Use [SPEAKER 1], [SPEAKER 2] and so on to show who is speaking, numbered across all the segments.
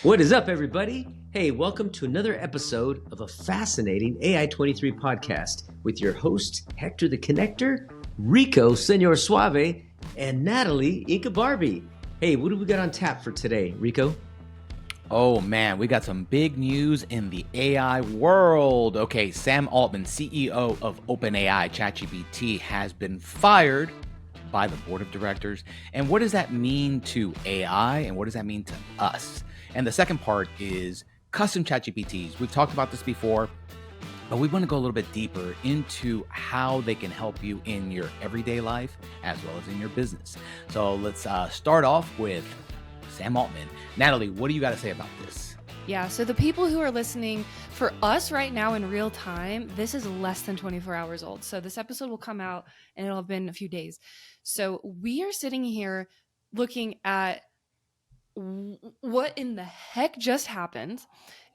[SPEAKER 1] What is up, everybody? Hey, welcome to another episode of a fascinating AI23 podcast with your host, Hector the Connector, Reko, Senor Suave, and Natalee, Inca Barbie. Hey, what do we got on tap for today, Reko?
[SPEAKER 2] Oh man, we got some big news in the AI world. Okay, Sam Altman, CEO of OpenAI, ChatGPT, has been fired by the board of directors. And what does that mean to AI and what does that mean to us? And the second part is custom ChatGPTs. We've talked about this before, but we want to go a little bit deeper into how they can help you in your everyday life as well as in your business. So let's start off with Sam Altman. Natalee, what do you got to say about this?
[SPEAKER 3] Yeah, so the people who are listening, for us right now in real time, this is less than 24 hours old. So this episode will come out and it'll have been a few days. So we are sitting here looking at what in the heck just happened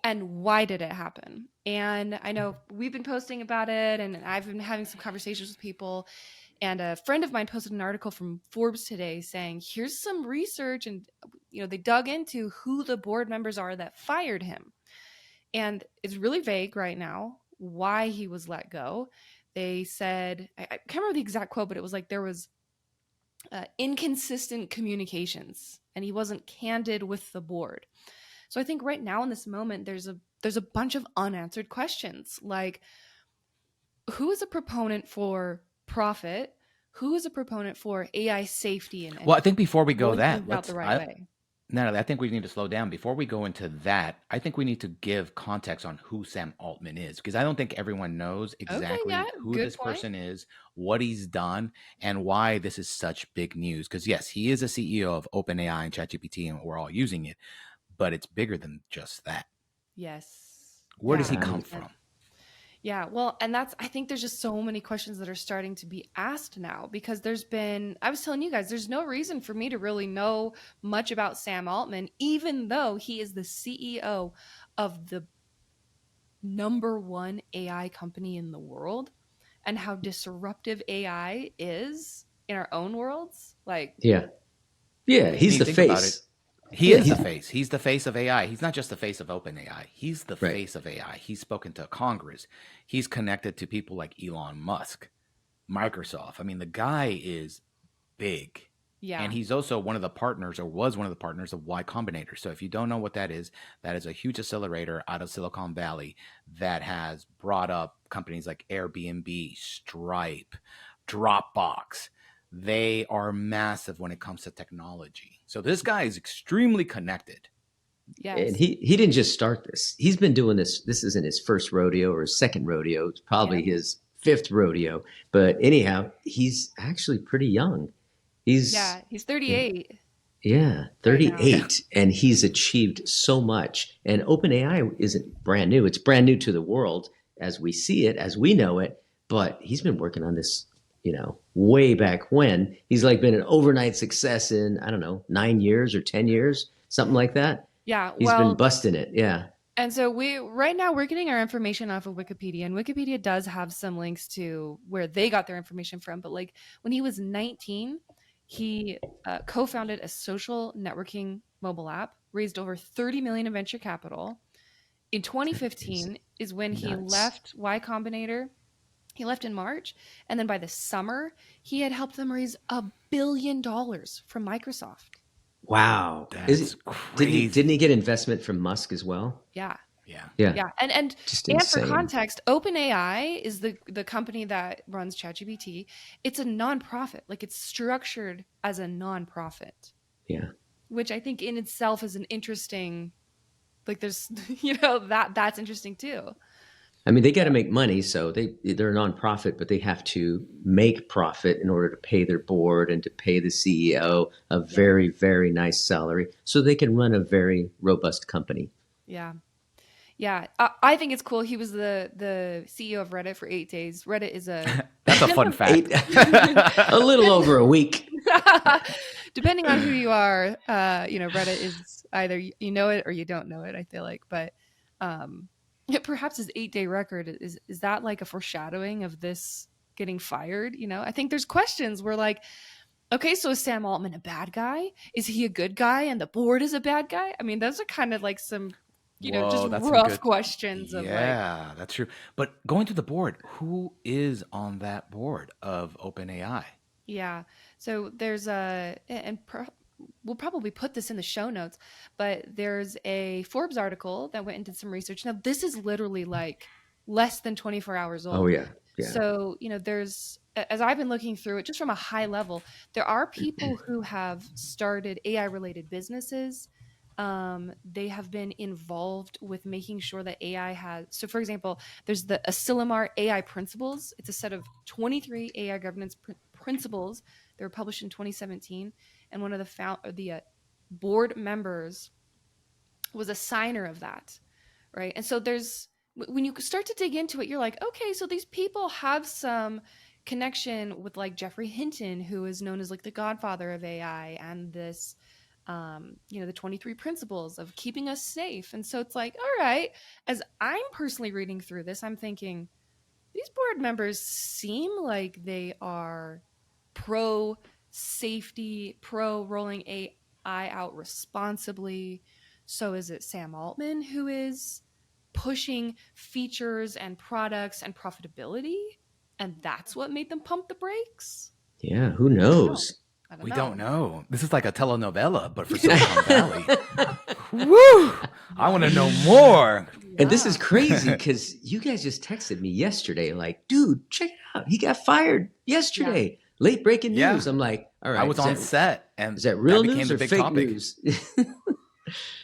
[SPEAKER 3] and why did it happen? And I know we've been posting about it and I've been having some conversations with people. And a friend of mine posted an article from Forbes today saying, here's some research. And, they dug into who the board members are that fired him. And it's really vague right now why he was let go. They said, I can't remember the exact quote, but it was like there was inconsistent communications and he wasn't candid with the board. So I think right now in this moment, there's a bunch of unanswered questions like, who is a proponent for profit? Who is a proponent for AI safety? And
[SPEAKER 2] well, I think before we go that, Natalee, I think we need to slow down. Before we go into that, I think we need to give context on who Sam Altman is, because I don't think everyone knows exactly who this person is, what he's done, and why this is such big news. Because yes, he is a CEO of OpenAI and ChatGPT, and we're all using it, but it's bigger than just that.
[SPEAKER 3] Yes.
[SPEAKER 2] Where does he come from?
[SPEAKER 3] Yeah, well, and I think there's just so many questions that are starting to be asked now because I was telling you guys, there's no reason for me to really know much about Sam Altman, even though he is the CEO of the #1 AI company in the world and how disruptive AI is in our own worlds.
[SPEAKER 1] Yeah, he's the face.
[SPEAKER 2] He is the face. He's the face of AI. He's not just the face of OpenAI. He's the face of AI. He's spoken to Congress. He's connected to people like Elon Musk, Microsoft. I mean, the guy is big. Yeah. And he's also one of the partners, or was one of the partners, of Y Combinator. So if you don't know what that is a huge accelerator out of Silicon Valley that has brought up companies like Airbnb, Stripe, Dropbox. They are massive when it comes to technology. So this guy is extremely connected.
[SPEAKER 1] Yes. And he didn't just start this. He's been doing this. This isn't his first rodeo or his second rodeo. It's probably his 5th rodeo. But anyhow, he's actually pretty young.
[SPEAKER 3] He's 38.
[SPEAKER 1] Yeah, 38. Right, and he's achieved so much. And OpenAI isn't brand new. It's brand new to the world as we see it, as we know it. But he's been working on this way back when. He's been an overnight success in, 9 years or 10 years, something like that.
[SPEAKER 3] Yeah.
[SPEAKER 1] He's been busting it. Yeah.
[SPEAKER 3] And so right now we're getting our information off of Wikipedia, and Wikipedia does have some links to where they got their information from. But when he was 19, he co-founded a social networking mobile app, raised over $30 million in venture capital. In 2015 is when he left Y Combinator. He left in March, and then by the summer, he had helped them raise $1 billion from Microsoft.
[SPEAKER 1] Wow,
[SPEAKER 2] that's crazy.
[SPEAKER 1] Didn't he get investment from Musk as well?
[SPEAKER 3] Yeah. And
[SPEAKER 1] insane.
[SPEAKER 3] For context, OpenAI is the company that runs ChatGPT. It's a nonprofit. It's structured as a nonprofit.
[SPEAKER 1] Yeah.
[SPEAKER 3] Which I think in itself is an interesting. There's that's interesting too.
[SPEAKER 1] I mean, they got to make money, so they're a nonprofit, but they have to make profit in order to pay their board and to pay the CEO a very, very nice salary so they can run a very robust company.
[SPEAKER 3] Yeah. Yeah. I think it's cool. He was the CEO of Reddit for 8 days. Reddit is a...
[SPEAKER 2] That's a fun fact.
[SPEAKER 1] A little over a week.
[SPEAKER 3] Depending on who you are, Reddit is either you know it or you don't know it, I feel like. But... perhaps his 8-day record is that a foreshadowing of this getting fired? I think there's questions where Okay, so is Sam Altman a bad guy? Is he a good guy and the board is a bad guy? I mean, those are kind of like some, just
[SPEAKER 2] Whoa, that's some
[SPEAKER 3] rough
[SPEAKER 2] good.
[SPEAKER 3] questions of like,
[SPEAKER 2] Yeah, that's true. But going to the board, who is on that board of OpenAI?
[SPEAKER 3] yeah. So there's we'll probably put this in the show notes, but there's a Forbes article that went and did some research. Now, this is literally like less than 24 hours
[SPEAKER 1] Oh
[SPEAKER 3] old.
[SPEAKER 1] yeah, yeah,
[SPEAKER 3] So, as I've been looking through it, just from a high level, there are people who have started AI related businesses. They have been involved with making sure that AI has, so for example, there's the Asilomar AI Principles. It's a set of 23 AI governance principles. They were published in 2017. And one of the board members was a signer of that, right? And so when you start to dig into it, you're like, okay, so these people have some connection with like Jeffrey Hinton, who is known as like the godfather of AI, and this, the 23 principles of keeping us safe. And so it's like, all right, as I'm personally reading through this, I'm thinking these board members seem like they are pro safety, pro rolling AI out responsibly. So is it Sam Altman who is pushing features and products and profitability? And that's what made them pump the brakes?
[SPEAKER 1] yeah. Who knows?
[SPEAKER 3] I don't
[SPEAKER 2] We
[SPEAKER 3] know.
[SPEAKER 2] don't know. This is like a telenovela, but for Silicon Valley. Woo! I want to know more.
[SPEAKER 1] And this is crazy because you guys just texted me yesterday, like, dude, check it out. He got fired yesterday. Late breaking
[SPEAKER 2] Yeah.
[SPEAKER 1] news. I'm like, all right.
[SPEAKER 2] I was on set, and
[SPEAKER 1] Is that real
[SPEAKER 2] became
[SPEAKER 1] news
[SPEAKER 2] the
[SPEAKER 1] or
[SPEAKER 2] big
[SPEAKER 1] fake
[SPEAKER 2] topic.
[SPEAKER 1] news?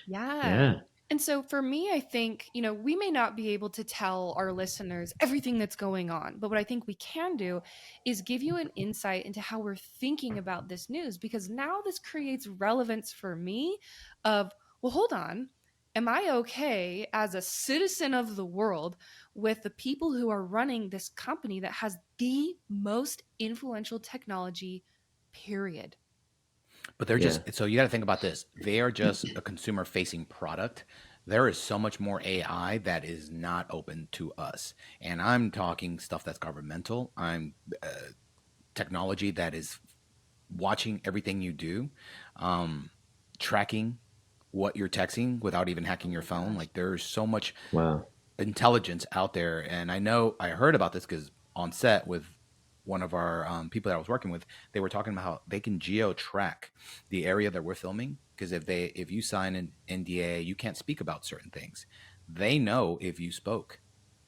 [SPEAKER 3] Yeah. And so for me, I think, we may not be able to tell our listeners everything that's going on, but what I think we can do is give you an insight into how we're thinking about this news, because now this creates relevance for me of, well, hold on. Am I okay as a citizen of the world with the people who are running this company that has the most influential technology, period?
[SPEAKER 2] But they're just, so you got to think about this. They are just a consumer facing product. There is so much more AI that is not open to us. And I'm talking stuff that's governmental. I'm technology that is watching everything you do, tracking what you're texting without even hacking your phone. Like there's so much intelligence out there. And I heard about this because on set with one of our people that I was working with, they were talking about how they can geo track the area that we're filming. Because if you sign an NDA, you can't speak about certain things. They know if you spoke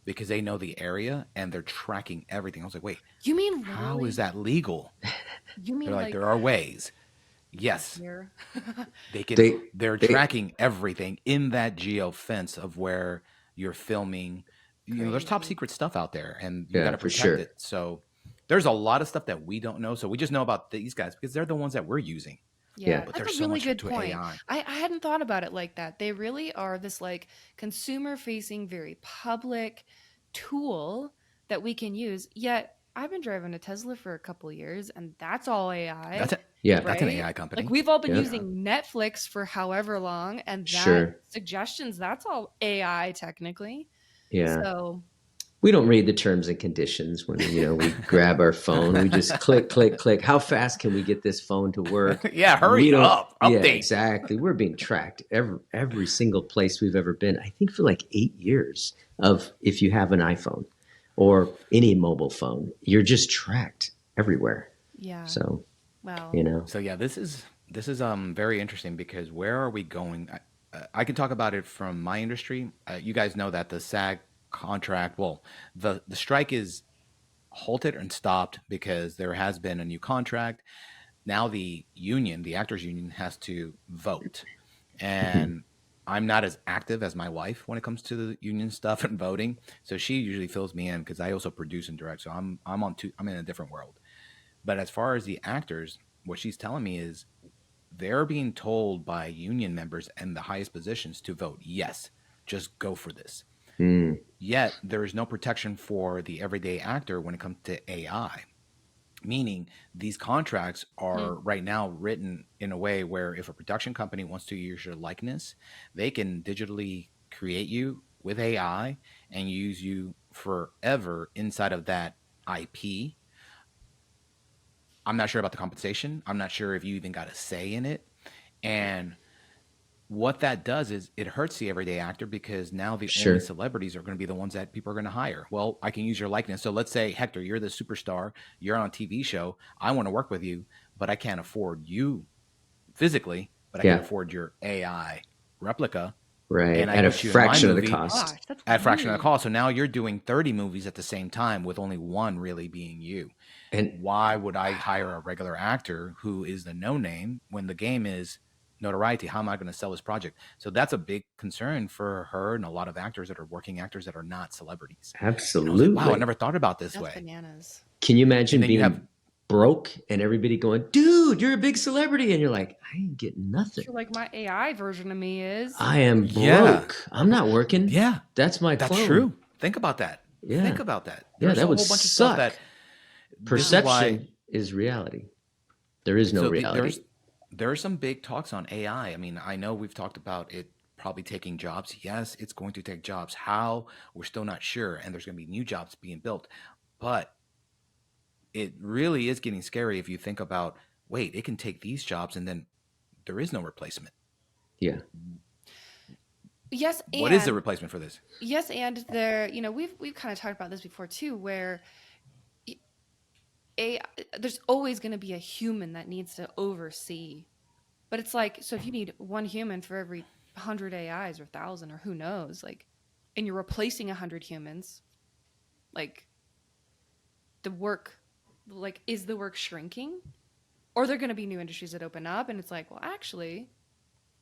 [SPEAKER 2] because they know the area and they're tracking everything. I was like, wait,
[SPEAKER 3] you mean
[SPEAKER 2] how is that legal?
[SPEAKER 3] You mean
[SPEAKER 2] they're like there are ways. Yes, they're tracking everything in that geo fence of where you're filming. There's top secret stuff out there, and you got to protect it. So there's a lot of stuff that we don't know. So we just know about these guys because they're the ones that we're using.
[SPEAKER 3] Yeah,
[SPEAKER 2] but
[SPEAKER 3] that's a really good point. I hadn't thought about it like that. They really are this like consumer facing, very public tool that we can use. Yet I've been driving a Tesla for a couple of years, and that's all AI.
[SPEAKER 2] That's an AI company.
[SPEAKER 3] Like we've all been using Netflix for however long, and that suggestions, that's all AI technically.
[SPEAKER 1] Yeah.
[SPEAKER 3] So
[SPEAKER 1] we don't read the terms and conditions when we grab our phone. We just click, click, click. How fast can we get this phone to work?
[SPEAKER 2] Hurry up. Update.
[SPEAKER 1] Yeah, exactly. We're being tracked every single place we've ever been. I think for like 8 years of if you have an iPhone or any mobile phone, you're just tracked everywhere.
[SPEAKER 3] Yeah.
[SPEAKER 1] So,
[SPEAKER 2] So yeah, this is very interesting because where are we going? I can talk about it from my industry. You guys know that the SAG contract, the strike is halted and stopped because there has been a new contract. Now the union, the actors union, has to vote, and I'm not as active as my wife when it comes to the union stuff and voting, so she usually fills me in because I also produce and direct, so I'm in a different world. But as far as the actors, what she's telling me is they're being told by union members in the highest positions to vote yes, just go for this. Yet there is no protection for the everyday actor when it comes to AI, meaning these contracts are right now written in a way where if a production company wants to use your likeness, they can digitally create you with AI and use you forever inside of that IP. I'm not sure about the compensation. I'm not sure if you even got a say in it. And what that does is it hurts the everyday actor, because now the only
[SPEAKER 1] Sure.
[SPEAKER 2] celebrities are going to be the ones that people are going to hire. Well, I can use your likeness. So let's say, Hector, you're the superstar, you're on a TV show. I want to work with you, but I can't afford you physically, but I can
[SPEAKER 1] Yeah.
[SPEAKER 2] afford your AI replica.
[SPEAKER 1] Right.
[SPEAKER 2] And I
[SPEAKER 1] At a
[SPEAKER 2] put you in my
[SPEAKER 1] fraction of the
[SPEAKER 2] movie
[SPEAKER 1] cost.
[SPEAKER 3] Gosh, that's
[SPEAKER 2] at a fraction of the
[SPEAKER 3] weird.
[SPEAKER 2] cost. So now you're doing 30 movies at the same time with only one really being you.
[SPEAKER 1] And
[SPEAKER 2] Why would I hire a regular actor who is the no name when the game is notoriety? How am I going to sell this project? So that's a big concern for her and a lot of actors that are working actors that are not celebrities. And I was like, wow, I
[SPEAKER 1] absolutely.
[SPEAKER 2] never thought about this
[SPEAKER 3] That's
[SPEAKER 2] way.
[SPEAKER 3] bananas.
[SPEAKER 1] Can you imagine
[SPEAKER 2] And then you
[SPEAKER 1] being
[SPEAKER 2] have-
[SPEAKER 1] broke and everybody going, dude, you're a big celebrity. And you're like, I ain't getting nothing.
[SPEAKER 3] You're like, my AI version of me is.
[SPEAKER 1] I am broke.
[SPEAKER 2] Yeah.
[SPEAKER 1] I'm not working.
[SPEAKER 2] Yeah,
[SPEAKER 1] That's my
[SPEAKER 2] that's
[SPEAKER 1] clone.
[SPEAKER 2] true. Think about that.
[SPEAKER 1] Yeah.
[SPEAKER 2] Think about that.
[SPEAKER 1] Yeah,
[SPEAKER 2] There's
[SPEAKER 1] that
[SPEAKER 2] a
[SPEAKER 1] would
[SPEAKER 2] whole bunch of
[SPEAKER 1] suck.
[SPEAKER 2] stuff that
[SPEAKER 1] Perception is reality. There is no reality.
[SPEAKER 2] There are some big talks on AI. I mean, I know we've talked about it probably taking jobs. Yes, it's going to take jobs. How? We're still not sure. And there's going to be new jobs being built. But it really is getting scary if you think about, wait, it can take these jobs and then there is no replacement.
[SPEAKER 1] Yeah.
[SPEAKER 3] Yes,
[SPEAKER 2] What is the replacement for this?
[SPEAKER 3] Yes, and there, we've kind of talked about this before too, where there's always going to be a human that needs to oversee. But it's like, so if you need one human for every 100 AIs or 1,000 or who knows, like, and you're replacing 100 humans, like, the work, like, is the work shrinking? Or are there going to be new industries that open up? And it's like, well, actually,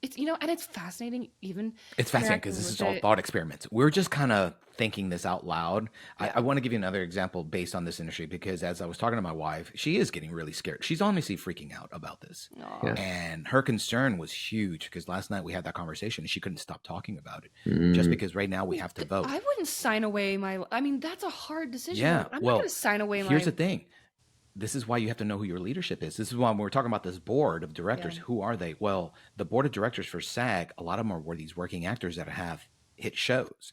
[SPEAKER 3] it's, and it's fascinating.
[SPEAKER 2] It's fascinating because this is all thought experiments. We're just kind of thinking this out loud.
[SPEAKER 3] Yeah.
[SPEAKER 2] I want to give you another example based on this industry, because as I was talking to my wife, she is getting really scared. She's honestly freaking out about this.
[SPEAKER 1] Yeah.
[SPEAKER 2] And her concern was huge, because last night we had that conversation and she couldn't stop talking about it, just because right now we have to vote.
[SPEAKER 3] I wouldn't sign away that's a hard decision.
[SPEAKER 2] Yeah,
[SPEAKER 3] I'm
[SPEAKER 2] well,
[SPEAKER 3] not going to sign away
[SPEAKER 2] here's the thing. This is why you have to know who your leadership is. This is why when we're talking about this board of directors, who are they? Well, the board of directors for SAG, a lot of them are these working actors that have hit shows,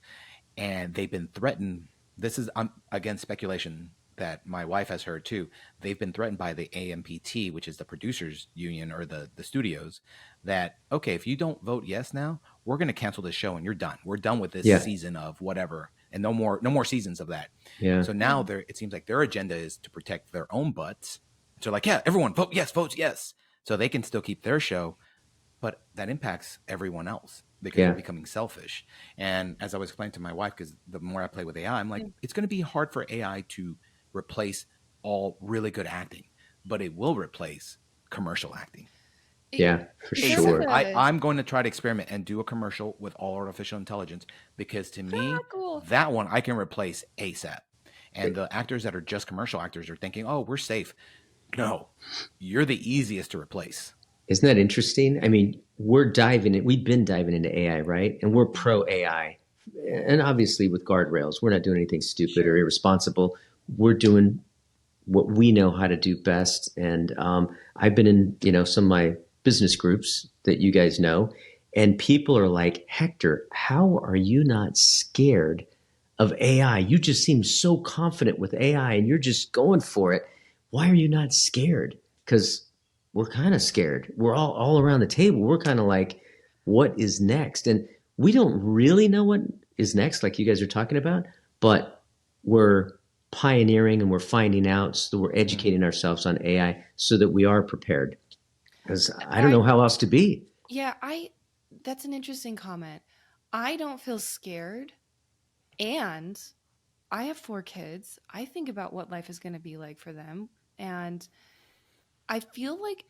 [SPEAKER 2] and they've been threatened. This is, again, speculation that my wife has heard too. They've been threatened by the AMPT, which is the producers union, or the studios, that, okay, if you don't vote yes now, we're going to cancel this show and you're done. We're done with this season of whatever. And no more seasons of that.
[SPEAKER 1] Yeah.
[SPEAKER 2] So now it seems like their agenda is to protect their own butts. So like, yeah, everyone votes yes. So they can still keep their show, but that impacts everyone else because they're becoming selfish. And as I was explaining to my wife, because the more I play with AI, I'm like, it's going to be hard for AI to replace all really good acting, but it will replace commercial acting.
[SPEAKER 1] Yeah, for sure.
[SPEAKER 2] I'm going to try to experiment and do a commercial with all artificial intelligence, because to me, that one I can replace ASAP. And the actors that are just commercial actors are thinking, oh, we're safe. No, you're the easiest to replace.
[SPEAKER 1] Isn't that interesting? I mean, we've been diving into AI, right? And we're pro AI. And obviously with guardrails, we're not doing anything stupid or irresponsible. We're doing what we know how to do best. And I've been in, some of my business groups that you guys know, and people are like, Hector, how are you not scared of AI? You just seem so confident with AI and you're just going for it. Why are you not scared? Because we're kind of scared. We're all around the table. We're kind of like, what is next? And we don't really know what is next, like you guys are talking about, but we're pioneering and we're finding out, so that we're educating ourselves on AI so that we are prepared. Because I don't know how else to be.
[SPEAKER 3] Yeah, that's an interesting comment. I don't feel scared, and I have 4 kids. I think about what life is going to be like for them, and I feel like,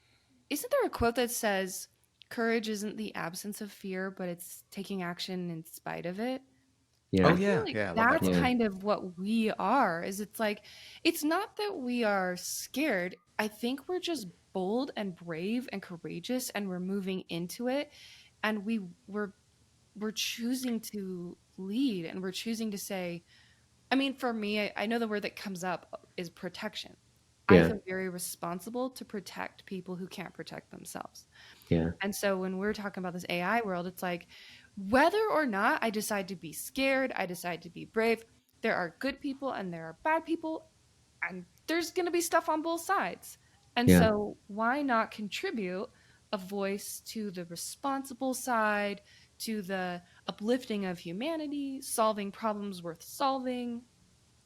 [SPEAKER 3] isn't there a quote that says, courage isn't the absence of fear, but it's taking action in spite of it?
[SPEAKER 1] Yeah.
[SPEAKER 2] Oh, yeah.
[SPEAKER 3] Like
[SPEAKER 2] Yeah.
[SPEAKER 3] that's kind of what we are. It's like, it's not that we are scared. I think we're just bold and brave and courageous, and we're moving into it, and we're choosing to lead, and we're choosing to say, I mean, for me, I know the word that comes up is protection. I feel very responsible to protect people who can't protect themselves.
[SPEAKER 1] Yeah.
[SPEAKER 3] And so when we're talking about this AI world, it's like, whether or not I decide to be scared, I decide to be brave, there are good people and there are bad people, and there's going to be stuff on both sides. And
[SPEAKER 1] Yeah.
[SPEAKER 3] so why not contribute a voice to the responsible side, to the uplifting of humanity, solving problems worth solving?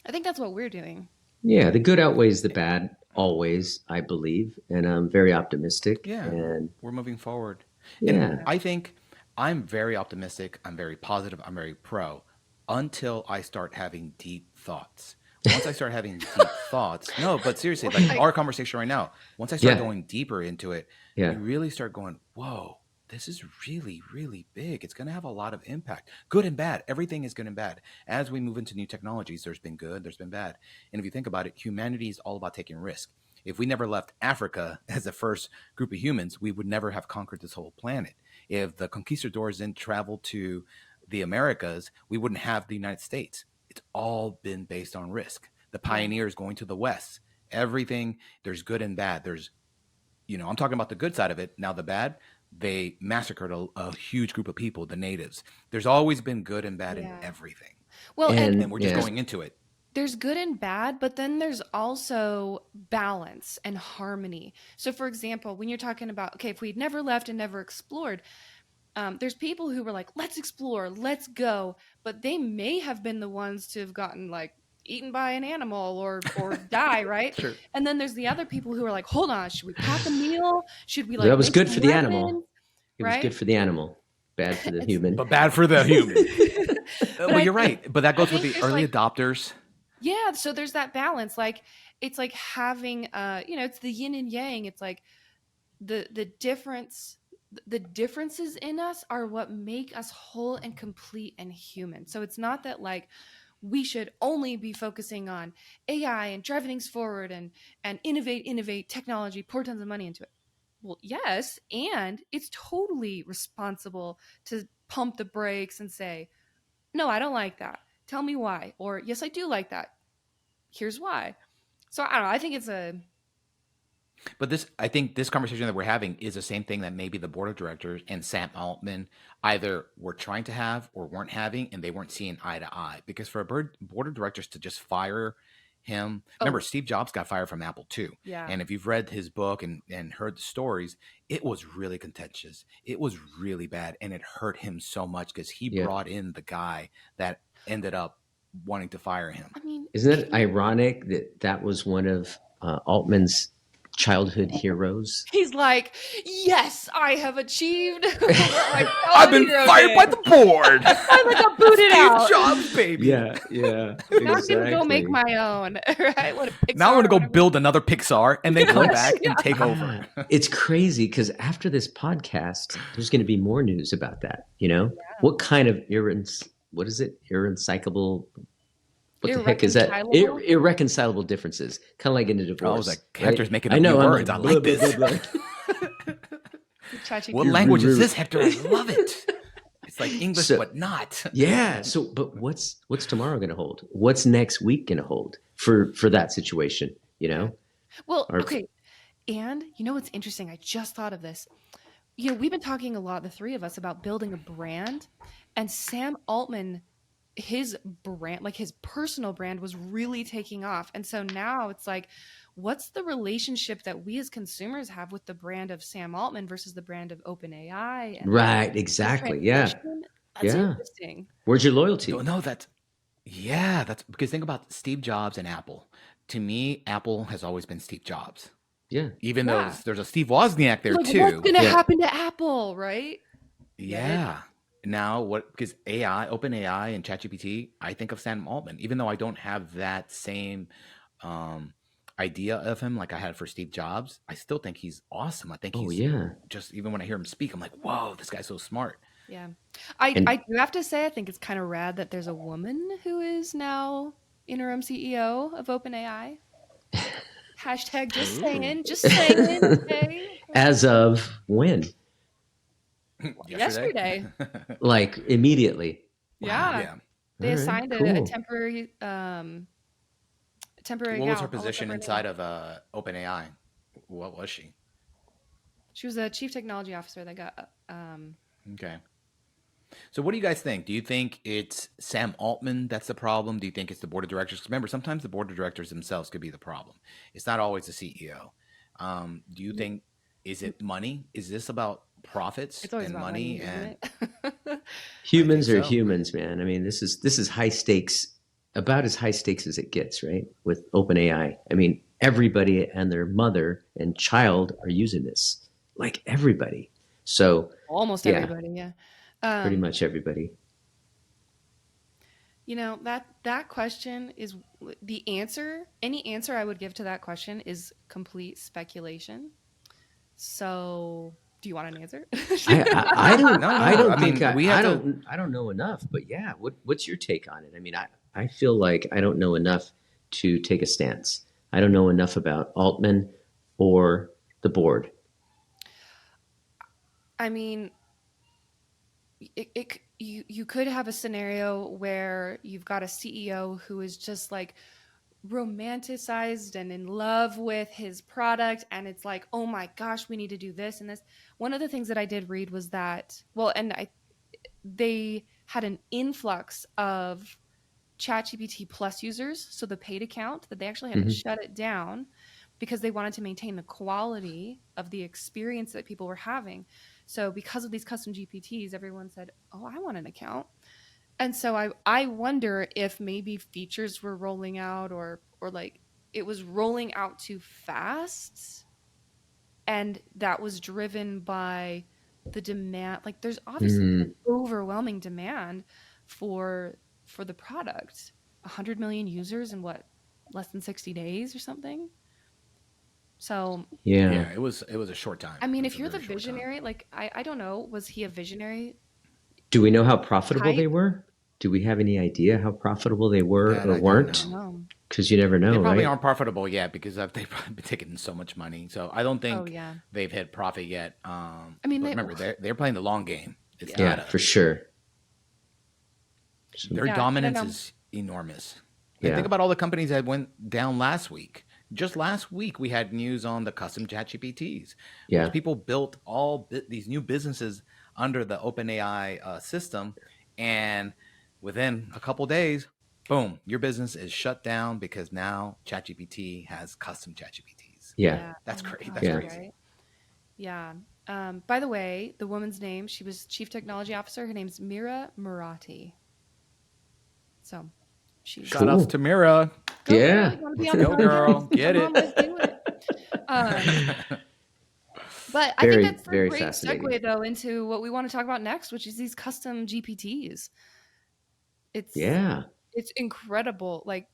[SPEAKER 3] I think that's what we're doing.
[SPEAKER 1] Yeah, the good outweighs the bad always, I believe, and I'm very optimistic.
[SPEAKER 2] Yeah,
[SPEAKER 1] And
[SPEAKER 2] we're moving forward. And
[SPEAKER 1] yeah,
[SPEAKER 2] I think I'm very optimistic. I'm very positive. I'm very pro until I start having deep thoughts. Once I start having deep thoughts, no, but seriously, like
[SPEAKER 3] Like,
[SPEAKER 2] our conversation right now, once I start
[SPEAKER 1] yeah,
[SPEAKER 2] going deeper into it,
[SPEAKER 1] yeah,
[SPEAKER 2] you really start going, whoa, this is really, really big. It's going to have a lot of impact, good and bad. Everything is good and bad. As we move into new technologies, there's been good, there's been bad. And if you think about it, humanity is all about taking risk. If we never left Africa as the first group of humans, we would never have conquered this whole planet. If the conquistadors didn't travel to the Americas, we wouldn't have the United States. It's all been based on risk. The pioneers going to the West, everything, there's good and bad. There's, I'm talking about the good side of it. Now the bad, they massacred a huge group of people, the natives. There's always been good and bad in everything.
[SPEAKER 3] Well,
[SPEAKER 2] And we're just going into it.
[SPEAKER 3] There's good and bad, but then there's also balance and harmony. So, for example, when you're talking about, okay, if we'd never left and never explored, there's people who were like, let's explore, let's go. But they may have been the ones to have gotten like eaten by an animal or die, right?
[SPEAKER 2] Sure.
[SPEAKER 3] And then there's the other people who are like, hold on, should we pack a meal? Should we
[SPEAKER 1] that was
[SPEAKER 3] make
[SPEAKER 1] good
[SPEAKER 3] some
[SPEAKER 1] for the
[SPEAKER 3] weapons?
[SPEAKER 1] animal. It was good for the animal, bad for the human.
[SPEAKER 2] But bad for the human. But you're right. But that goes with the early adopters.
[SPEAKER 3] Yeah, so there's that balance. Like it's like having it's the yin and yang. It's like the differences in us are what make us whole and complete and human. So it's not that like we should only be focusing on AI and driving things forward and innovate technology, pour tons of money into it. Well, yes, and it's totally responsible to pump the brakes and say, no, I don't like that. Tell me why. Or, yes, I do like that. Here's why. So, I don't know. I think it's a...
[SPEAKER 2] But I think this conversation that we're having is the same thing that maybe the board of directors and Sam Altman either were trying to have or weren't having, and they weren't seeing eye to eye. Because for a board of directors to just fire him, remember Steve Jobs got fired from Apple too.
[SPEAKER 3] Yeah.
[SPEAKER 2] And if you've read his book and heard the stories, it was really contentious. It was really bad, and it hurt him so much because he brought in the guy that ended up wanting to fire him.
[SPEAKER 3] I mean,
[SPEAKER 1] isn't it ironic that was one of Altman's childhood heroes?
[SPEAKER 3] He's like, yes, I have achieved.
[SPEAKER 2] I've been fired by the board.
[SPEAKER 3] I got booted out.
[SPEAKER 2] Steve Jobs, baby.
[SPEAKER 1] Yeah.
[SPEAKER 3] Now I'm gonna go make my own. Right?
[SPEAKER 2] Now I'm gonna go build another Pixar and then come back and take over.
[SPEAKER 1] It's crazy because after this podcast, there's going to be more news about that. What kind of what is it? Irreconcilable. What the heck is that? Irreconcilable differences. Kind of like in a divorce.
[SPEAKER 2] I was like, Hector's making up
[SPEAKER 1] new
[SPEAKER 2] words.
[SPEAKER 1] I
[SPEAKER 2] like this. What language is this, Hector? I love it. It's like English, but not.
[SPEAKER 1] Yeah. So, but what's tomorrow going to hold? What's next week going to hold for that situation?
[SPEAKER 3] Well, okay. And what's interesting? I just thought of this. We've been talking a lot, the three of us, about building a brand, and Sam Altman, his brand, like his personal brand, was really taking off. And so now it's like, what's the relationship that we as consumers have with the brand of Sam Altman versus the brand of OpenAI?
[SPEAKER 1] Right, exactly. Yeah.
[SPEAKER 3] That's interesting.
[SPEAKER 1] Where's your loyalty?
[SPEAKER 2] No, that's because think about Steve Jobs and Apple. To me, Apple has always been Steve Jobs.
[SPEAKER 1] Yeah.
[SPEAKER 2] Even though there's a Steve Wozniak there too.
[SPEAKER 3] What's going to happen to Apple, right?
[SPEAKER 2] Yeah. Right? Now, because OpenAI and ChatGPT, I think of Sam Altman, even though I don't have that same idea of him like I had for Steve Jobs. I still think he's awesome. I think just even when I hear him speak, I'm like, whoa, this guy's so smart.
[SPEAKER 3] Yeah. I do have to say, I think it's kind of rad that there's a woman who is now interim CEO of OpenAI. Hashtag just saying. Okay.
[SPEAKER 1] As of when?
[SPEAKER 3] Yesterday.
[SPEAKER 1] Like immediately.
[SPEAKER 3] Yeah.
[SPEAKER 2] Yeah.
[SPEAKER 3] They assigned a temporary
[SPEAKER 2] What was her position inside of OpenAI? What was she?
[SPEAKER 3] She was a chief technology officer that got
[SPEAKER 2] Okay. So what do you guys think? Do you think it's Sam Altman that's the problem? Do you think it's the board of directors? Because remember, sometimes the board of directors themselves could be the problem. It's not always the CEO. Do you think, is it money? Is this about profits
[SPEAKER 3] It's always
[SPEAKER 2] and
[SPEAKER 3] about
[SPEAKER 2] money?
[SPEAKER 3] money,
[SPEAKER 2] And
[SPEAKER 3] isn't it?
[SPEAKER 1] Humans
[SPEAKER 2] I
[SPEAKER 1] are
[SPEAKER 2] think so.
[SPEAKER 1] humans, man. I mean, this is high stakes, about as high stakes as it gets, right? With OpenAI. I mean, everybody and their mother and child are using this. Like everybody. So
[SPEAKER 3] Almost
[SPEAKER 1] yeah,
[SPEAKER 3] everybody, yeah.
[SPEAKER 1] pretty
[SPEAKER 3] Um,
[SPEAKER 1] much everybody.
[SPEAKER 3] you know, that question is the answer. Any answer I would give to that question is complete speculation. So, do you want an answer?
[SPEAKER 1] I don't
[SPEAKER 2] No,
[SPEAKER 1] I
[SPEAKER 2] no.
[SPEAKER 1] don't
[SPEAKER 2] I
[SPEAKER 1] think
[SPEAKER 2] mean, we have to.
[SPEAKER 1] I don't know enough, but yeah, what's your take on it? I mean, I feel like I don't know enough to take a stance. I don't know enough about Altman or the board.
[SPEAKER 3] I mean, you could have a scenario where you've got a CEO who is just like romanticized and in love with his product, and it's like, oh my gosh, we need to do this and this. One of the things that I did read was that, well, they had an influx of ChatGPT Plus users, so the paid account, that they actually had to
[SPEAKER 1] Mhm.
[SPEAKER 3] shut it down because they wanted to maintain the quality of the experience that people were having. So because of these custom GPTs, everyone said, "Oh, I want an account." And so I wonder if maybe features were rolling out, or like it was rolling out too fast, and that was driven by the demand. Like there's obviously been an
[SPEAKER 1] Mm,
[SPEAKER 3] overwhelming demand for the product. 100 million users in what, less than 60 days or something. So
[SPEAKER 1] yeah.
[SPEAKER 2] Yeah, it was a short time.
[SPEAKER 3] I mean,
[SPEAKER 2] It
[SPEAKER 3] if
[SPEAKER 2] was a
[SPEAKER 3] you're the
[SPEAKER 2] very short time.
[SPEAKER 3] visionary, like I don't know, was he a visionary
[SPEAKER 1] Do we know how profitable they
[SPEAKER 3] type?
[SPEAKER 1] were? Do we have any idea how profitable they were
[SPEAKER 2] That
[SPEAKER 1] or
[SPEAKER 2] I don't
[SPEAKER 3] I
[SPEAKER 1] weren't?
[SPEAKER 3] don't
[SPEAKER 2] know.
[SPEAKER 3] know.
[SPEAKER 1] Because you never
[SPEAKER 2] They
[SPEAKER 1] know,
[SPEAKER 2] probably
[SPEAKER 1] right?
[SPEAKER 2] aren't profitable yet because they've probably been taking so much money. So I don't
[SPEAKER 3] Oh
[SPEAKER 2] think
[SPEAKER 3] yeah.
[SPEAKER 2] they've hit profit yet.
[SPEAKER 3] I mean,
[SPEAKER 2] But
[SPEAKER 3] they,
[SPEAKER 2] remember, they're playing the long game. It's
[SPEAKER 3] yeah.
[SPEAKER 2] not
[SPEAKER 1] Yeah, for sure. So,
[SPEAKER 2] their
[SPEAKER 3] Yeah, I don't
[SPEAKER 2] dominance
[SPEAKER 3] know.
[SPEAKER 2] is enormous. And think
[SPEAKER 1] yeah.
[SPEAKER 2] about all the companies that went down last week. Just last week, we had news on the custom ChatGPTs, which
[SPEAKER 1] Yeah.
[SPEAKER 2] people built these new businesses under the OpenAI system, and within a couple days, boom, your business is shut down because now ChatGPT has custom ChatGPTs.
[SPEAKER 1] Yeah.
[SPEAKER 3] Yeah.
[SPEAKER 2] That's
[SPEAKER 3] Oh my
[SPEAKER 2] crazy.
[SPEAKER 3] gosh,
[SPEAKER 2] That's
[SPEAKER 1] Yeah.
[SPEAKER 2] crazy.
[SPEAKER 3] right? Yeah. By the way, the woman's name, she was Chief Technology Officer. Her name's Mira Murati. So she's
[SPEAKER 2] Shout outs
[SPEAKER 1] Cool.
[SPEAKER 2] to Mira.
[SPEAKER 3] go girl.
[SPEAKER 1] Yeah.
[SPEAKER 3] You want to be
[SPEAKER 2] Let's
[SPEAKER 3] on the
[SPEAKER 2] go, girl.
[SPEAKER 3] podcast?
[SPEAKER 2] Get
[SPEAKER 3] Come
[SPEAKER 2] it.
[SPEAKER 3] on, let's do it. Um, but I think
[SPEAKER 1] Very,
[SPEAKER 3] that's a
[SPEAKER 1] very
[SPEAKER 3] great
[SPEAKER 1] fascinating.
[SPEAKER 3] segue though into what we want to talk about next, which is these custom GPTs. It's
[SPEAKER 1] Yeah.
[SPEAKER 3] it's incredible. Like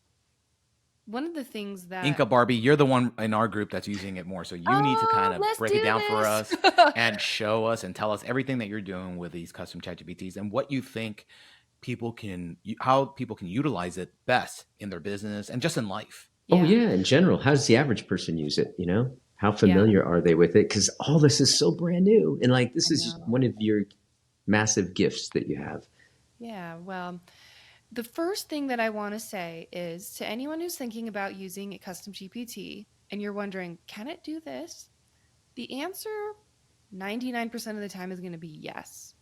[SPEAKER 3] one of the things that
[SPEAKER 2] Inca Barbie, you're the one in our group that's using it more. So you need to kind of
[SPEAKER 3] let's
[SPEAKER 2] break
[SPEAKER 3] do
[SPEAKER 2] it down for
[SPEAKER 3] this.
[SPEAKER 2] us and show us and tell us everything that you're doing with these custom ChatGPTs and what you think how people can utilize it best in their business and just in life.
[SPEAKER 1] Oh,
[SPEAKER 3] Yeah.
[SPEAKER 1] yeah. In general, how does the average person use it? You know, how
[SPEAKER 3] Yeah.
[SPEAKER 1] familiar are they with it? Because all this is so brand new. And like, this
[SPEAKER 3] I
[SPEAKER 1] is
[SPEAKER 3] know.
[SPEAKER 1] one of your massive gifts that you have.
[SPEAKER 3] Yeah. Well, the first thing that I want to say is to anyone who's thinking about using a custom GPT and you're wondering, can it do this? The answer 99% of the time is going to be yes.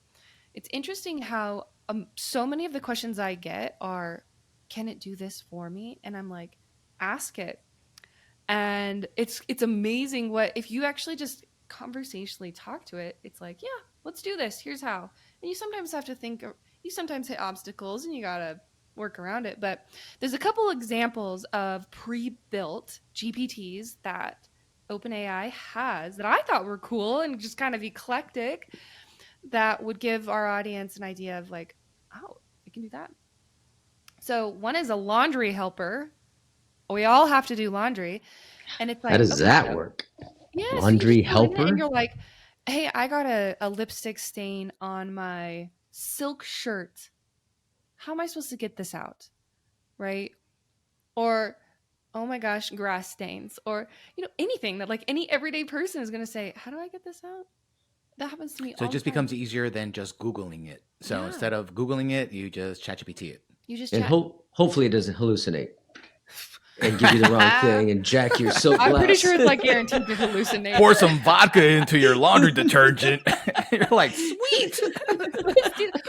[SPEAKER 3] It's interesting how so many of the questions I get are, can it do this for me? And I'm like, ask it. And it's amazing what, if you actually just conversationally talk to it, it's like, yeah, let's do this. Here's how. And you sometimes have to think, you sometimes hit obstacles and you got to work around it. But there's a couple examples of pre-built GPTs that OpenAI has that I thought were cool and just kind of eclectic, that would give our audience an idea of like, oh, I can do that. So one is a laundry helper. We all have to do laundry. And it's like,
[SPEAKER 1] How does
[SPEAKER 3] okay,
[SPEAKER 1] that
[SPEAKER 3] so,
[SPEAKER 1] work?
[SPEAKER 3] yeah, so you
[SPEAKER 1] Laundry
[SPEAKER 3] just go in
[SPEAKER 1] helper?
[SPEAKER 3] and you're like, hey, I got a lipstick stain on my silk shirt. How am I supposed to get this out? Right? Or, oh my gosh, grass stains. Or, anything that like any everyday person is going to say, how do I get this out? That happens to me
[SPEAKER 2] So
[SPEAKER 3] all
[SPEAKER 2] it just
[SPEAKER 3] the time.
[SPEAKER 2] becomes easier than just Googling it. So
[SPEAKER 3] Yeah.
[SPEAKER 2] instead of Googling it, you just ChatGPT it.
[SPEAKER 3] You just
[SPEAKER 1] And
[SPEAKER 3] chat.
[SPEAKER 1] hopefully it doesn't hallucinate and give you the wrong thing and jack your silk
[SPEAKER 3] I'm pretty
[SPEAKER 1] blouse.
[SPEAKER 3] sure it's like guaranteed to hallucinate.
[SPEAKER 2] Pour some vodka into your laundry detergent. You're like, sweet.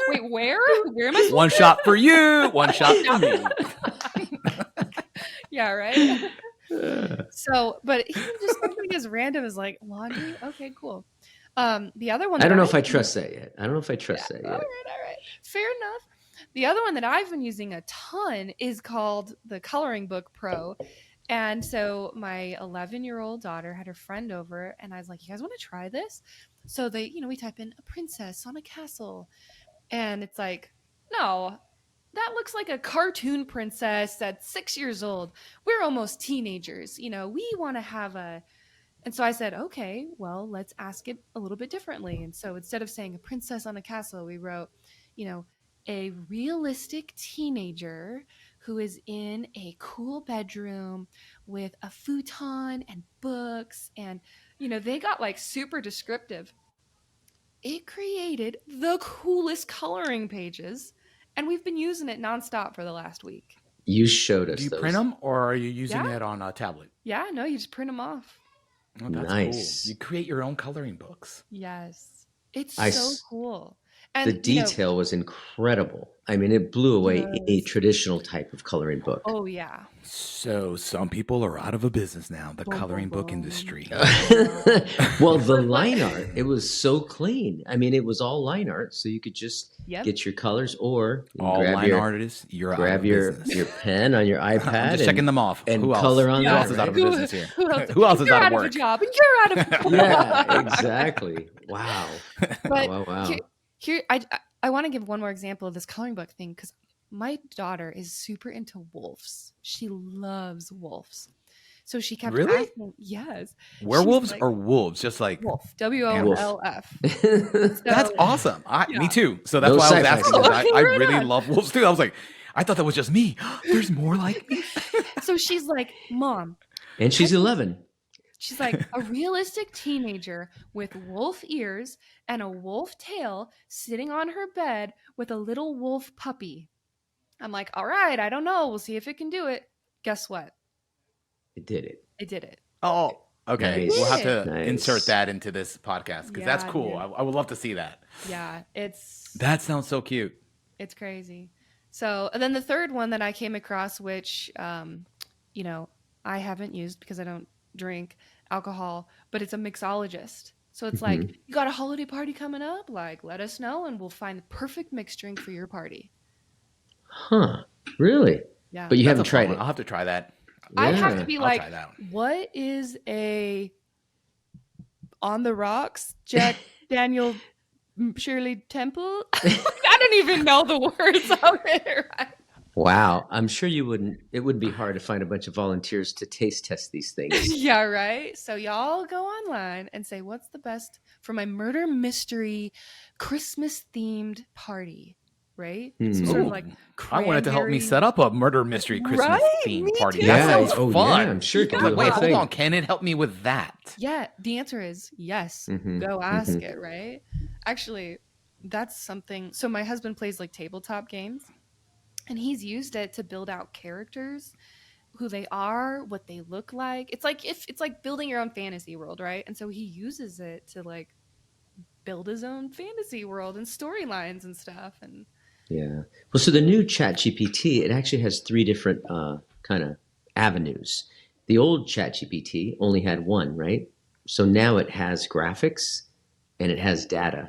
[SPEAKER 3] Wait, where? Where am I?
[SPEAKER 2] One shot for you, one shot for me.
[SPEAKER 3] Yeah, right. So, but even just something something as random as like laundry. Okay, cool. The other one
[SPEAKER 1] I don't know
[SPEAKER 3] that
[SPEAKER 1] if I trust that yet. I don't know if I trust that
[SPEAKER 3] all
[SPEAKER 1] yet.
[SPEAKER 3] right. Fair enough. The other one that I've been using a ton is called the Coloring Book Pro. And so my 11-year-old daughter had her friend over, and I was like, you guys want to try this? So they, we type in a princess on a castle. And it's like, no, that looks like a cartoon princess that's 6 years old. We're almost teenagers. We want to have a. And so I said, okay, well, let's ask it a little bit differently. And so instead of saying a princess on a castle, we wrote, a realistic teenager who is in a cool bedroom with a futon and books. And, they got like super descriptive. It created the coolest coloring pages. And we've been using it nonstop for the last week.
[SPEAKER 1] You showed us
[SPEAKER 2] Do you
[SPEAKER 1] those.
[SPEAKER 2] print them, or are you using it on a tablet?
[SPEAKER 3] Yeah, no, you just print them off.
[SPEAKER 2] Oh, that's
[SPEAKER 1] Nice.
[SPEAKER 2] cool. You create your own coloring books.
[SPEAKER 3] Yes. It's so cool. And
[SPEAKER 1] the detail was incredible. I mean, it blew away any
[SPEAKER 3] Yes.
[SPEAKER 1] traditional type of coloring book.
[SPEAKER 3] Oh, yeah.
[SPEAKER 2] So some people are out of a business now, the coloring book industry.
[SPEAKER 1] Well, the line art, it was so clean. I mean, it was all line art, so you could just get your colors, or you
[SPEAKER 2] All
[SPEAKER 1] grab
[SPEAKER 2] line
[SPEAKER 1] your,
[SPEAKER 2] artists, you're out
[SPEAKER 1] grab
[SPEAKER 2] of
[SPEAKER 1] your,
[SPEAKER 2] business.
[SPEAKER 1] your pen on your iPad.
[SPEAKER 2] I'm just checking them off.
[SPEAKER 1] And
[SPEAKER 2] Who else?
[SPEAKER 1] color on
[SPEAKER 2] Who
[SPEAKER 1] that,
[SPEAKER 2] else is out of a
[SPEAKER 1] right?
[SPEAKER 2] business here?
[SPEAKER 3] Who else
[SPEAKER 2] is
[SPEAKER 3] you're
[SPEAKER 2] out of
[SPEAKER 3] of a
[SPEAKER 2] work?
[SPEAKER 3] job, and you're out of
[SPEAKER 1] Yeah, exactly. Wow.
[SPEAKER 3] But
[SPEAKER 1] Wow.
[SPEAKER 3] here I want to give one more example of this coloring book thing, because my daughter is super into wolves. She loves wolves. So she kept asking, yes.
[SPEAKER 2] Werewolves
[SPEAKER 3] like,
[SPEAKER 2] or wolves? Just like
[SPEAKER 3] wolf, WOLF.
[SPEAKER 2] That's awesome. Me too. So that's
[SPEAKER 1] Those
[SPEAKER 2] why I was
[SPEAKER 1] sci-fi
[SPEAKER 2] asking.
[SPEAKER 1] stuff.
[SPEAKER 2] I really love wolves too. I was like, I thought that was just me. There's more like me.
[SPEAKER 3] So she's like, Mom.
[SPEAKER 1] And she's 11.
[SPEAKER 3] She's like, a realistic teenager with wolf ears and a wolf tail sitting on her bed with a little wolf puppy. I'm like, all right, I don't know. We'll see if it can do it. Guess what?
[SPEAKER 1] It did it.
[SPEAKER 3] It did it.
[SPEAKER 2] Oh, okay.
[SPEAKER 1] Nice.
[SPEAKER 2] We'll have to
[SPEAKER 1] Nice.
[SPEAKER 2] insert that into this podcast because that's cool.
[SPEAKER 3] Dude.
[SPEAKER 2] I would love to see that.
[SPEAKER 3] Yeah,
[SPEAKER 2] That sounds so cute.
[SPEAKER 3] It's crazy. So, and then the third one that I came across, which, I haven't used because I don't drink alcohol, but it's a mixologist. So it's like, you got a holiday party coming up? Like, let us know and we'll find the perfect mixed drink for your party.
[SPEAKER 1] Huh. Really?
[SPEAKER 3] Yeah.
[SPEAKER 1] But you
[SPEAKER 2] That's
[SPEAKER 1] haven't tried it.
[SPEAKER 2] I'll have to try that.
[SPEAKER 3] I have to be
[SPEAKER 2] I'll
[SPEAKER 3] like,
[SPEAKER 2] try that one.
[SPEAKER 3] what is a on the rocks Jack Daniel Shirley Temple? I don't even know the words of it. Right?
[SPEAKER 1] Wow. I'm sure it would be hard to find a bunch of volunteers to taste test these things.
[SPEAKER 3] Yeah, right. So y'all go online and say, what's the best for my murder mystery Christmas themed party? Right? So sort of like
[SPEAKER 2] I wanted to help me set up a murder mystery Christmas theme party.
[SPEAKER 3] Too.
[SPEAKER 2] That sounds
[SPEAKER 1] fun.
[SPEAKER 2] fun.
[SPEAKER 1] Yeah, I'm sure it could
[SPEAKER 2] Like,
[SPEAKER 1] do
[SPEAKER 2] wait,
[SPEAKER 1] the
[SPEAKER 2] hold
[SPEAKER 1] thing.
[SPEAKER 2] on. Can it help me with that?
[SPEAKER 3] Yeah, the answer is yes. Go ask it, right? Actually, that's something. So my husband plays like tabletop games, and he's used it to build out characters, who they are, what they look like. It's like building your own fantasy world, right? And so he uses it to like build his own fantasy world and storylines and stuff. And
[SPEAKER 1] yeah. Well, so the new ChatGPT, it actually has 3 different kind of avenues. The old ChatGPT only had one, right? So now it has graphics and it has data.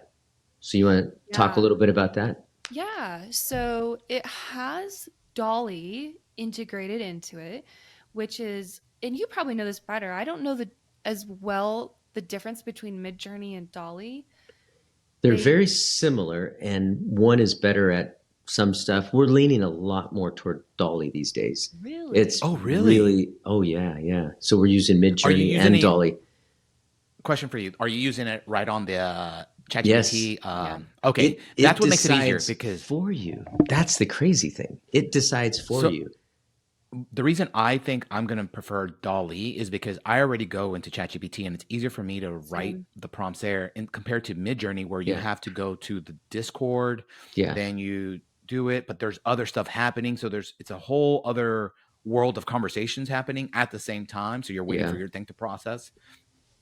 [SPEAKER 1] So you want to talk a little bit about that?
[SPEAKER 3] Yeah. So it has DALL-E integrated into it, which is, and you probably know this better. I don't know as well the difference between MidJourney and DALL-E.
[SPEAKER 1] They're very similar, and one is better at some stuff. We're leaning a lot more toward DALL-E these days.
[SPEAKER 3] Really?
[SPEAKER 1] It's
[SPEAKER 2] really?
[SPEAKER 1] Oh, yeah. So we're using MidJourney
[SPEAKER 2] using
[SPEAKER 1] and
[SPEAKER 2] any-
[SPEAKER 1] DALL-E.
[SPEAKER 2] Question for you. Are you using it right on the
[SPEAKER 1] Yes.
[SPEAKER 2] ChatGPT? Okay. That's what makes it easier
[SPEAKER 1] decides
[SPEAKER 2] because
[SPEAKER 1] for you. That's the crazy thing. It decides for you.
[SPEAKER 2] the reason I think I'm going to prefer DALL-E is because I already go into ChatGPT and it's easier for me to write the prompts there and compared to MidJourney where you have to go to the Discord, then you do it, but there's other stuff happening. So it's a whole other world of conversations happening at the same time. So you're waiting for your thing to process.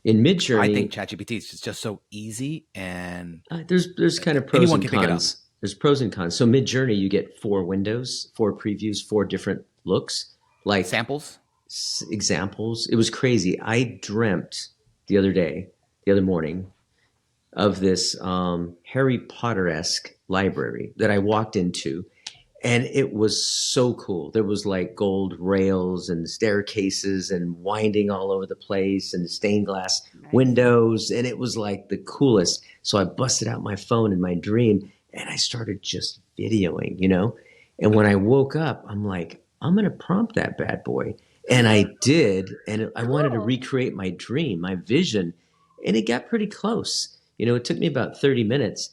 [SPEAKER 1] In MidJourney,
[SPEAKER 2] I think ChatGPT is just so easy and
[SPEAKER 1] there's kind of pros
[SPEAKER 2] anyone
[SPEAKER 1] and
[SPEAKER 2] can pick it up.
[SPEAKER 1] cons. There's pros and cons. So MidJourney, you get 4 windows, 4 previews, 4 different looks, like
[SPEAKER 2] samples.
[SPEAKER 1] examples. It was crazy. I dreamt the other morning, of this Harry Potter-esque library that I walked into. And it was so cool. There was like gold rails and staircases and winding all over the place and stained glass windows. And it was like the coolest. So I busted out my phone in my dream and I started just videoing, And when I woke up, I'm like, I'm going to prompt that bad boy. And I did. And I wanted to recreate my dream, my vision. And it got pretty close. It took me about 30 minutes.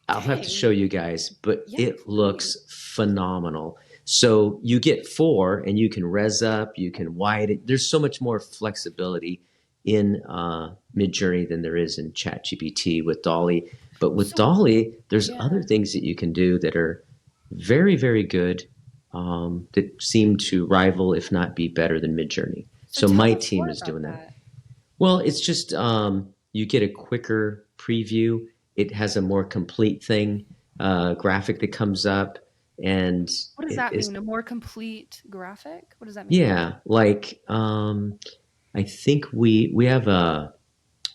[SPEAKER 1] I'll have to show you guys, but it looks phenomenal. So you get 4 and you can res up, you can widen. There's so much more flexibility in MidJourney than there is in ChatGPT with DALL-E. But with DALL-E, there's other things that you can do that are very, very good, that seem to rival, if not be better than MidJourney. So my team is doing that. Well, it's just you get a quicker preview. It has a more complete thing, graphic that comes up. And
[SPEAKER 3] what does that mean? A more complete graphic? What does that mean?
[SPEAKER 1] Yeah, like I think we have a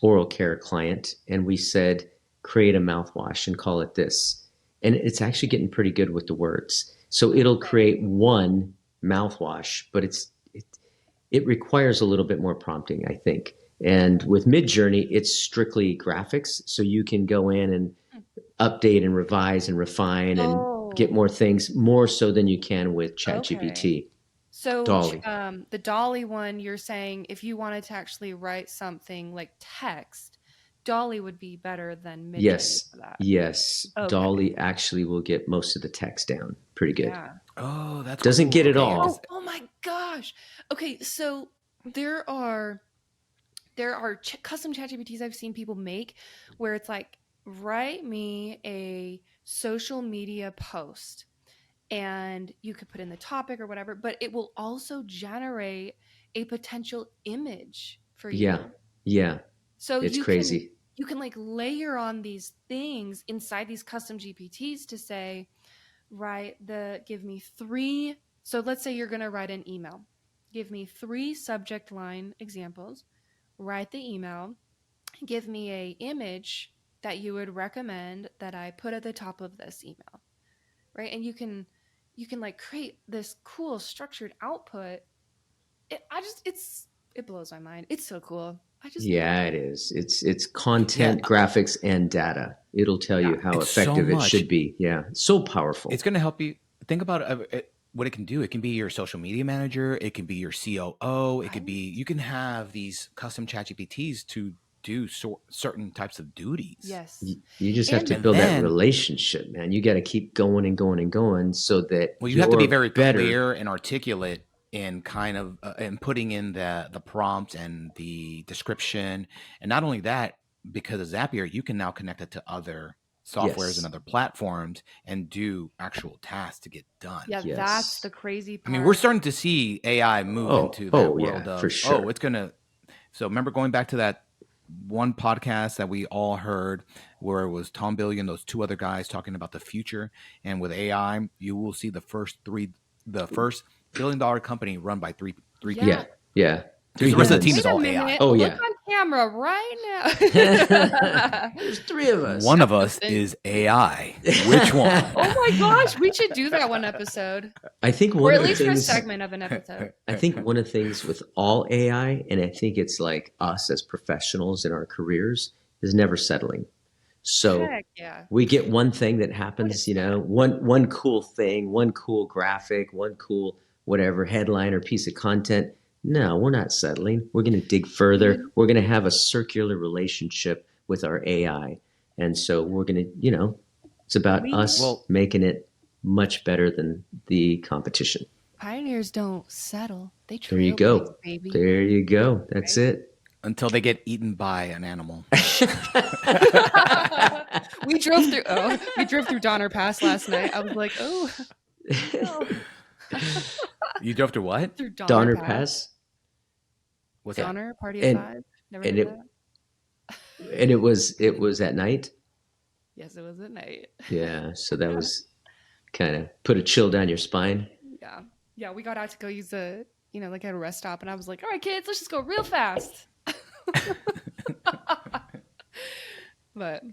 [SPEAKER 1] oral care client, and we said create a mouthwash and call it this, and it's actually getting pretty good with the words. So it'll create one mouthwash, but it requires a little bit more prompting, I think. And with MidJourney, it's strictly graphics, so you can go in and update and revise and refine and get more things, more so than you can with ChatGPT.
[SPEAKER 3] Okay. So
[SPEAKER 1] DALL-E.
[SPEAKER 3] The DALL-E one, you're saying if you wanted to actually write something like text, DALL-E would be better than MidJourney for that.
[SPEAKER 1] Yes.
[SPEAKER 3] Okay.
[SPEAKER 1] DALL-E actually will get most of the text down pretty good.
[SPEAKER 3] Yeah.
[SPEAKER 2] Oh, that's
[SPEAKER 1] doesn't
[SPEAKER 2] cool.
[SPEAKER 1] get it all.
[SPEAKER 3] Oh my gosh. Okay, so there are custom ChatGPTs I've seen people make where it's like, write me a social media post, and you could put in the topic or whatever, but it will also generate a potential image for you.
[SPEAKER 1] Yeah.
[SPEAKER 3] So
[SPEAKER 1] it's crazy.
[SPEAKER 3] You can like layer on these things inside these custom GPTs to say, give me 3. So let's say you're going to write an email. Give me 3 subject line examples. Write the email, give me a image that you would recommend that I put at the top of this email, right? And you can like create this cool structured output. It blows my mind. It's so cool.
[SPEAKER 1] It is. It's content, graphics, and data. It'll tell you how effective it should be. Yeah, so powerful.
[SPEAKER 2] It's going to help you think about what it can do. It can be your social media manager. It can be your COO. It could be, you can have these custom ChatGPTs to do certain types of duties.
[SPEAKER 3] Yes.
[SPEAKER 1] You just have to build that relationship, man. You got to keep going and going and going so that
[SPEAKER 2] you have to be very clear and articulate in kind of and putting in the prompt and the description. And not only that, because of Zapier, you can now connect it to other softwares and other platforms and do actual tasks to get done.
[SPEAKER 3] Yeah, that's the crazy part.
[SPEAKER 2] I mean, we're starting to see AI move into that world of,
[SPEAKER 1] for sure.
[SPEAKER 2] it's going to, so remember going back to that one podcast that we all heard where it was Tom Billion, those 2 other guys talking about the future. And with AI, you will see the first billion-dollar company run by three people.
[SPEAKER 1] Yeah.
[SPEAKER 2] The rest of the team is all AI.
[SPEAKER 1] Oh,
[SPEAKER 3] Look on camera right now.
[SPEAKER 1] There's 3 of us.
[SPEAKER 2] One of us is AI. Which one?
[SPEAKER 3] Oh my gosh, we should do that one episode.
[SPEAKER 1] I think
[SPEAKER 3] or at least for a segment of an episode.
[SPEAKER 1] I think one of the things with all AI, and I think it's like us as professionals in our careers, is never settling. So we get one thing that happens, one cool thing, one cool graphic, one cool whatever headline or piece of content. No, we're not settling. We're going to dig further. We're going to have a circular relationship with our AI. And so we're going to, it's about us making it much better than the competition.
[SPEAKER 3] Pioneers don't settle. They trailblaze,
[SPEAKER 1] There you go.
[SPEAKER 3] Baby.
[SPEAKER 1] There you go. That's it.
[SPEAKER 2] Until they get eaten by an animal.
[SPEAKER 3] We drove through Donner Pass last night. I was like, oh. No.
[SPEAKER 2] You drove through what?
[SPEAKER 3] Through
[SPEAKER 1] Donner Pass.
[SPEAKER 3] What's Donner? Party of 5? Never heard of that?
[SPEAKER 1] And it was at night?
[SPEAKER 3] Yes, it was at night.
[SPEAKER 1] Yeah, so that was kind of put a chill down your spine.
[SPEAKER 3] Yeah, we got out to go use the like at a rest stop, and I was like, all right, kids, let's just go real fast. But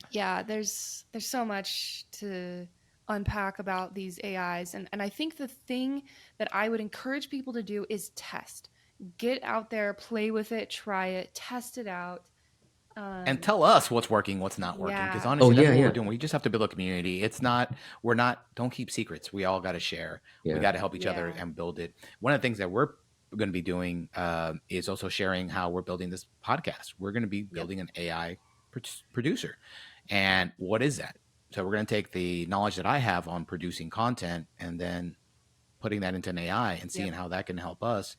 [SPEAKER 3] yeah, there's so much to unpack about these AIs. And I think the thing that I would encourage people to do is test. Get out there, play with it, try it, test it out.
[SPEAKER 2] And tell us what's working, what's not working. Because
[SPEAKER 3] Yeah.
[SPEAKER 2] honestly, that's what
[SPEAKER 1] yeah.
[SPEAKER 2] we're doing. We just have to build a community. Don't keep secrets. We all got to share.
[SPEAKER 1] Yeah.
[SPEAKER 2] We got to help each other
[SPEAKER 3] Yeah.
[SPEAKER 2] and build it. One of the things that we're going to be doing is also sharing how we're building this podcast. We're going to be building an AI producer. And what is that? So we're going to take the knowledge that I have on producing content and then putting that into an AI and seeing how that can help us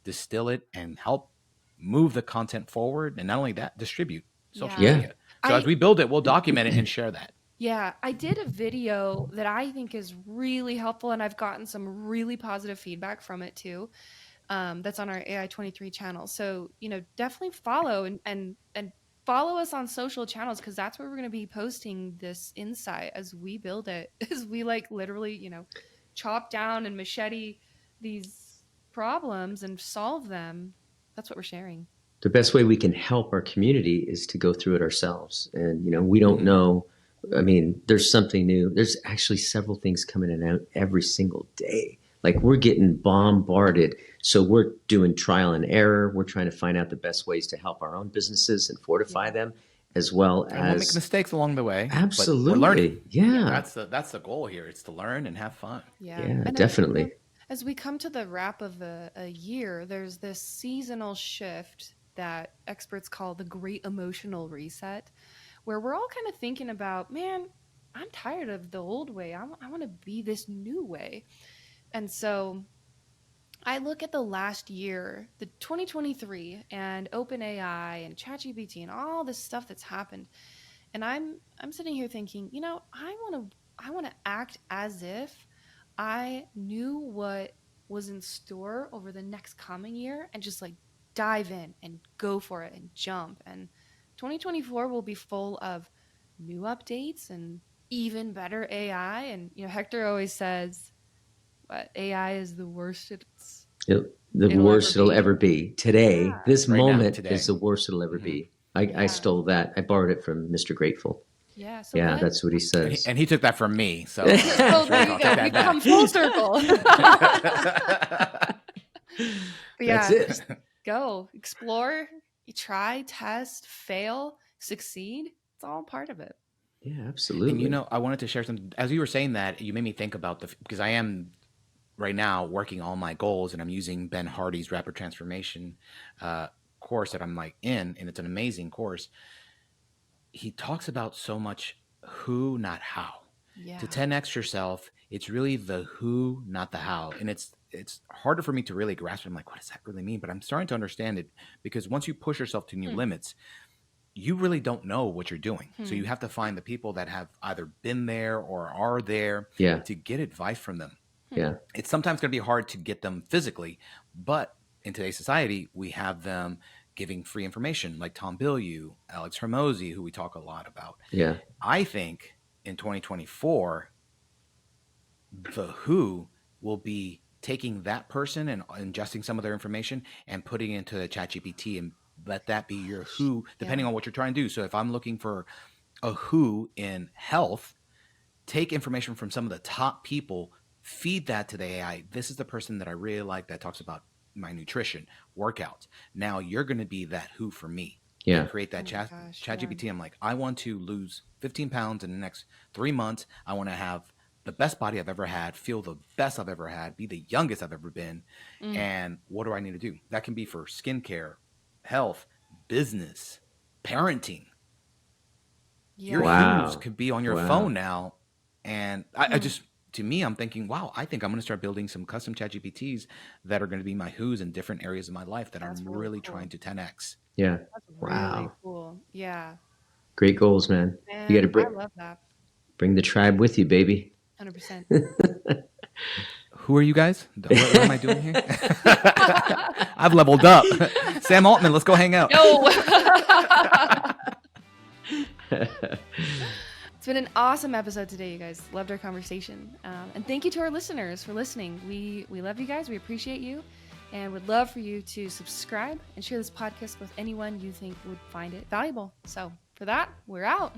[SPEAKER 2] distill it and help move the content forward. And not only that, distribute social media. So as we build it, we'll document it and share that.
[SPEAKER 3] Yeah, I did a video that I think is really helpful, and I've gotten some really positive feedback from it too. That's on our AI23 channel. So, definitely follow and follow us on social channels, because that's where we're going to be posting this insight as we build it, as we literally, chop down and machete these problems and solve them. That's what we're sharing.
[SPEAKER 1] The best way we can help our community is to go through it ourselves. And, we don't know. I mean, there's something new. There's actually several things coming in and out every single day. Like, we're getting bombarded. So we're doing trial and error. We're trying to find out the best ways to help our own businesses and fortify them, as well
[SPEAKER 2] And we'll make mistakes along the way.
[SPEAKER 1] Absolutely.
[SPEAKER 2] But we're learning.
[SPEAKER 1] Yeah.
[SPEAKER 2] That's the goal here. It's to learn and have fun.
[SPEAKER 3] Yeah,
[SPEAKER 1] and definitely.
[SPEAKER 3] As we come to the wrap of a year, there's this seasonal shift that experts call the Great Emotional Reset, where we're all kind of thinking about, man, I'm tired of the old way. I want to be this new way. And so I look at the last year, the 2023, and OpenAI and ChatGPT and all this stuff that's happened. And I'm sitting here thinking, I want to act as if I knew what was in store over the next coming year and just dive in and go for it and jump. And 2024 will be full of new updates and even better AI. And, Hector always says, what, AI is the worst it'll ever be.
[SPEAKER 1] Today, this
[SPEAKER 2] right
[SPEAKER 1] moment
[SPEAKER 2] today.
[SPEAKER 1] is the worst it'll ever be. I stole that. I borrowed it from Mr. Grateful.
[SPEAKER 3] Yeah. So
[SPEAKER 1] that's what he says.
[SPEAKER 2] And he took that from me. So
[SPEAKER 3] there you go. We come full circle. But yeah,
[SPEAKER 1] That's it.
[SPEAKER 3] go explore, you try, test, fail, succeed. It's all part of it.
[SPEAKER 1] Yeah, absolutely.
[SPEAKER 2] And I wanted to share something. As you were saying that, you made me think about because I am right now working on my goals, and I'm using Ben Hardy's Rapid Transformation course that I'm in, and it's an amazing course. He talks about so much who, not how.
[SPEAKER 3] Yeah.
[SPEAKER 2] To 10x yourself, it's really the who, not the how. And it's harder for me to really grasp it. I'm like, what does that really mean? But I'm starting to understand it, because once you push yourself to new limits, you really don't know what you're doing. So you have to find the people that have either been there or are there to get advice from them.
[SPEAKER 1] Yeah.
[SPEAKER 2] It's sometimes going to be hard to get them physically, but in today's society, we have them giving free information, like Tom Bilyeu, Alex Hormozy, who we talk a lot about.
[SPEAKER 1] Yeah.
[SPEAKER 2] I think in 2024, the who will be taking that person and ingesting some of their information and putting it into the ChatGPT, and let that be your who, depending on what you're trying to do. So if I'm looking for a who in health, take information from some of the top people, feed that to the AI. This is the person that I really like that talks about my nutrition, workouts. Now you're going to be that who for me.
[SPEAKER 1] Yeah.
[SPEAKER 2] Create that ChatGPT. I'm like, I want to lose 15 pounds in the next 3 months. I want to have the best body I've ever had, feel the best I've ever had, be the youngest I've ever been. And what do I need to do? That can be for skincare, health, business, parenting. Your who's could be on your phone now. And I just, to me, I'm thinking, wow, I think I'm going to start building some custom ChatGPTs that are going to be my who's in different areas of my life that I'm really trying to 10x.
[SPEAKER 1] Yeah.
[SPEAKER 3] That's really cool. Yeah.
[SPEAKER 1] Great goals, man. You got to
[SPEAKER 3] I love that.
[SPEAKER 1] bring the tribe with you, baby.
[SPEAKER 3] 100%.
[SPEAKER 2] Who are you guys? What am I doing here? I've leveled up. Sam Altman, let's go hang out.
[SPEAKER 3] No. It's been an awesome episode today, you guys. Loved our conversation. And thank you to our listeners for listening. We love you guys. We appreciate you. And would love for you to subscribe and share this podcast with anyone you think would find it valuable. So for that, we're out.